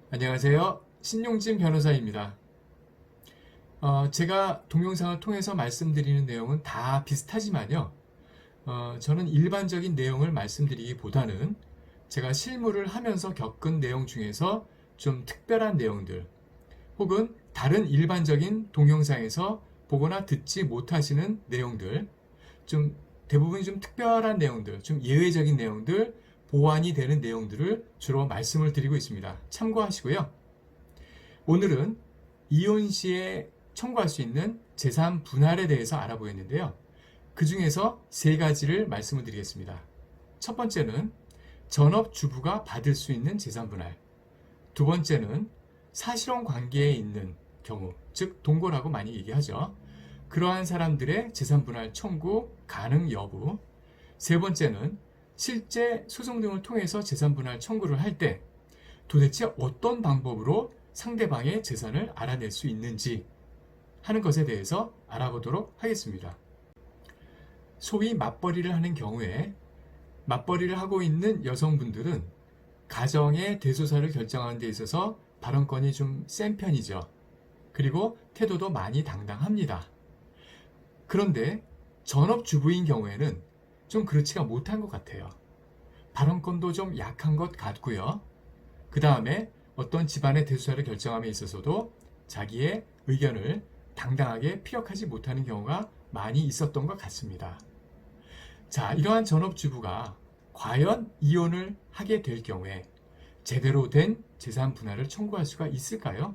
안녕하세요. 신용진 변호사입니다. 제가 동영상을 통해서 말씀드리는 내용은 다 비슷하지만요. 저는 일반적인 내용을 말씀드리기보다는 제가 실무를 하면서 겪은 내용 중에서 좀 특별한 내용들, 혹은 다른 일반적인 동영상에서 보거나 듣지 못하시는 내용들, 좀 대부분 좀 특별한 내용들, 좀 예외적인 내용들, 보완이 되는 내용들을 주로 말씀을 드리고 있습니다. 참고하시고요. 오늘은 이혼 시에 청구할 수 있는 재산 분할에 대해서 알아보겠는데요. 그 중에서 세 가지를 말씀을 드리겠습니다. 첫 번째는 전업주부가 받을 수 있는 재산 분할. 두 번째는 사실혼 관계에 있는 경우, 즉 동거라고 많이 얘기하죠. 그러한 사람들의 재산 분할 청구 가능 여부. 세 번째는 실제 소송 등을 통해서 재산 분할 청구를 할 때 도대체 어떤 방법으로 상대방의 재산을 알아낼 수 있는지 하는 것에 대해서 알아보도록 하겠습니다. 소위 맞벌이를 하는 경우에 맞벌이를 하고 있는 여성분들은 가정의 대소사를 결정하는 데 있어서 발언권이 좀 센 편이죠. 그리고 태도도 많이 당당합니다. 그런데 전업주부인 경우에는 좀 그렇지가 못한 것 같아요. 발언권도 좀 약한 것 같고요. 그 다음에 어떤 집안의 대소사를 결정함에 있어서도 자기의 의견을 당당하게 피력하지 못하는 경우가 많이 있었던 것 같습니다. 자, 이러한 전업주부가 과연 이혼을 하게 될 경우에 제대로 된 재산 분할을 청구할 수가 있을까요?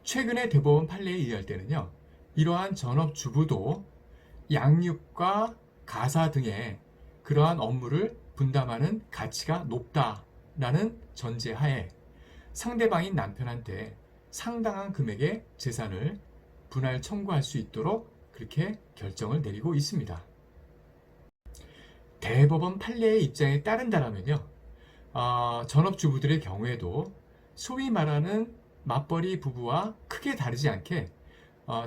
최근의 대법원 판례에 의할 때는요, 이러한 전업주부도 양육과 가사 등의 그러한 업무를 분담하는 가치가 높다라는 전제하에 상대방인 남편한테 상당한 금액의 재산을 분할 청구할 수 있도록 그렇게 결정을 내리고 있습니다. 대법원 판례의 입장에 따른다면요, 전업주부들의 경우에도 소위 말하는 맞벌이 부부와 크게 다르지 않게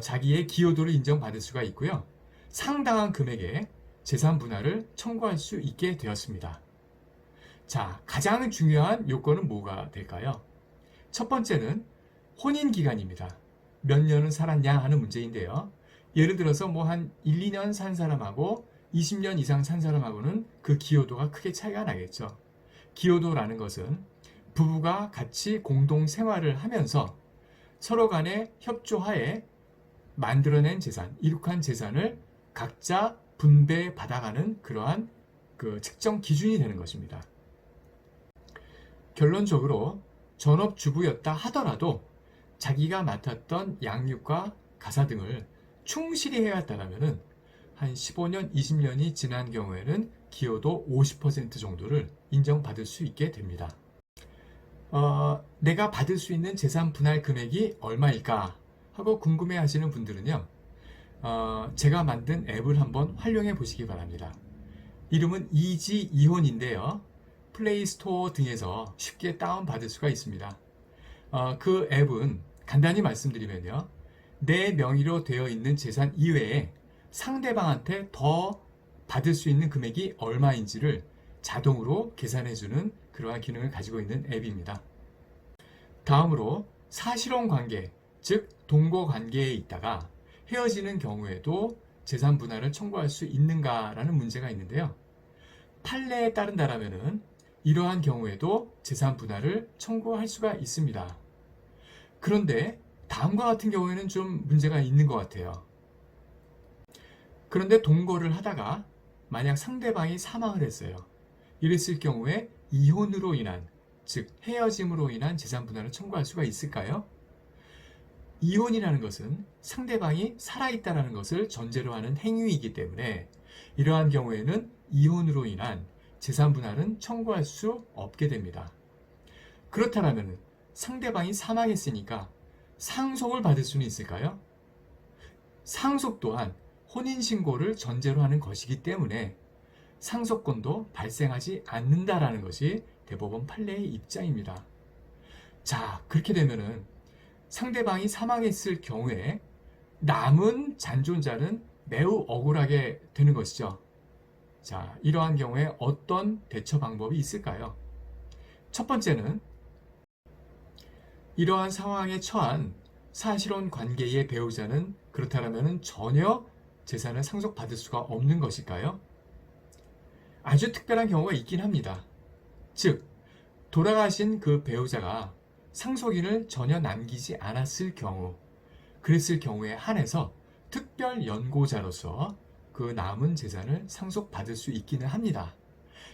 자기의 기여도를 인정받을 수가 있고요. 상당한 금액의 재산 분할을 청구할 수 있게 되었습니다. 자, 가장 중요한 요건은 뭐가 될까요? 첫 번째는 혼인 기간입니다. 몇 년을 살았냐 하는 문제인데요. 예를 들어서 뭐 한 1, 2년 산 사람하고 20년 이상 산 사람하고는 그 기여도가 크게 차이가 나겠죠. 기여도라는 것은 부부가 같이 공동 생활을 하면서 서로 간의 협조하에 만들어낸 재산, 이룩한 재산을 각자 분배 받아가는 그러한 그 측정 기준이 되는 것입니다. 결론적으로 전업주부였다 하더라도 자기가 맡았던 양육과 가사 등을 충실히 해왔다면 한 15년, 20년이 지난 경우에는 기여도 50% 정도를 인정받을 수 있게 됩니다. 내가 받을 수 있는 재산 분할 금액이 얼마일까 하고 궁금해 하시는 분들은요, 제가 만든 앱을 한번 활용해 보시기 바랍니다. 이름은 이지 이혼인데요. 플레이스토어 등에서 쉽게 다운받을 수가 있습니다. 그 앱은 간단히 말씀드리면요, 내 명의로 되어 있는 재산 이외에 상대방한테 더 받을 수 있는 금액이 얼마인지를 자동으로 계산해주는 그러한 기능을 가지고 있는 앱입니다. 다음으로 사실혼 관계, 즉 동거 관계에 있다가 헤어지는 경우에도 재산 분할을 청구할 수 있는가라는 문제가 있는데요. 판례에 따른다면 이러한 경우에도 재산 분할을 청구할 수가 있습니다. 그런데 다음과 같은 경우에는 좀 문제가 있는 것 같아요. 그런데 동거를 하다가 만약 상대방이 사망을 했어요. 이랬을 경우에 이혼으로 인한, 즉 헤어짐으로 인한 재산 분할을 청구할 수가 있을까요? 이혼이라는 것은 상대방이 살아있다는 것을 전제로 하는 행위이기 때문에 이러한 경우에는 이혼으로 인한 재산 분할은 청구할 수 없게 됩니다. 그렇다면 상대방이 사망했으니까 상속을 받을 수는 있을까요? 상속 또한 혼인신고를 전제로 하는 것이기 때문에 상속권도 발생하지 않는다라는 것이 대법원 판례의 입장입니다. 자, 그렇게 되면은 상대방이 사망했을 경우에 남은 잔존자는 매우 억울하게 되는 것이죠. 자, 이러한 경우에 어떤 대처 방법이 있을까요? 첫 번째는 이러한 상황에 처한 사실혼 관계의 배우자는 그렇다면 전혀 재산을 상속받을 수가 없는 것일까요? 아주 특별한 경우가 있긴 합니다. 즉, 돌아가신 그 배우자가 상속인을 전혀 남기지 않았을 경우, 그랬을 경우에 한해서 특별 연고자로서 그 남은 재산을 상속받을 수 있기는 합니다.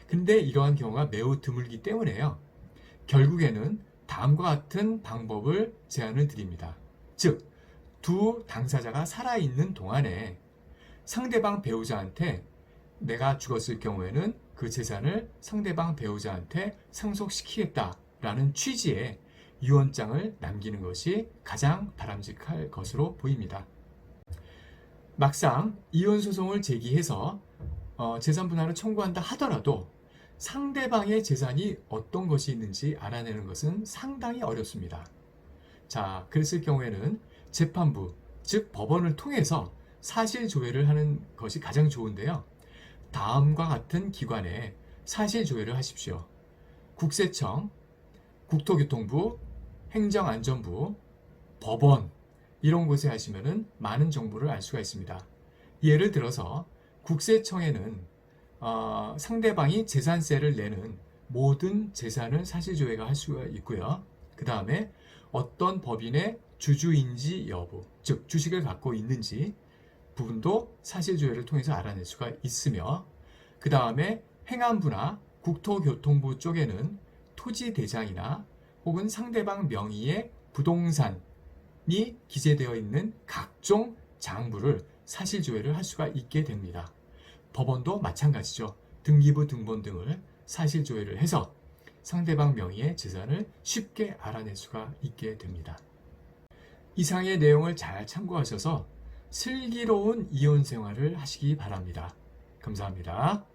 근데 이러한 경우가 매우 드물기 때문에요. 결국에는 다음과 같은 방법을 제안을 드립니다. 즉, 두 당사자가 살아있는 동안에 상대방 배우자한테 내가 죽었을 경우에는 그 재산을 상대방 배우자한테 상속시키겠다라는 취지의 유언장을 남기는 것이 가장 바람직할 것으로 보입니다. 막상 이혼소송을 제기해서 재산 분할을 청구한다 하더라도 상대방의 재산이 어떤 것이 있는지 알아내는 것은 상당히 어렵습니다. 자, 그랬을 경우에는 재판부, 즉 법원을 통해서 사실 조회를 하는 것이 가장 좋은데요. 다음과 같은 기관에 사실 조회를 하십시오. 국세청, 국토교통부, 행정안전부, 법원 이런 곳에 하시면은 많은 정보를 알 수가 있습니다. 예를 들어서 국세청에는 상대방이 재산세를 내는 모든 재산을 사실조회가 할 수가 있고요. 그 다음에 어떤 법인의 주주인지 여부, 즉 주식을 갖고 있는지 부분도 사실조회를 통해서 알아낼 수가 있으며, 그 다음에 행안부나 국토교통부 쪽에는 토지대장이나 혹은 상대방 명의의 부동산이 기재되어 있는 각종 장부를 사실조회를 할 수가 있게 됩니다. 법원도 마찬가지죠. 등기부 등본 등을 사실조회를 해서 상대방 명의의 재산을 쉽게 알아낼 수가 있게 됩니다. 이상의 내용을 잘 참고하셔서 슬기로운 이혼 생활을 하시기 바랍니다. 감사합니다.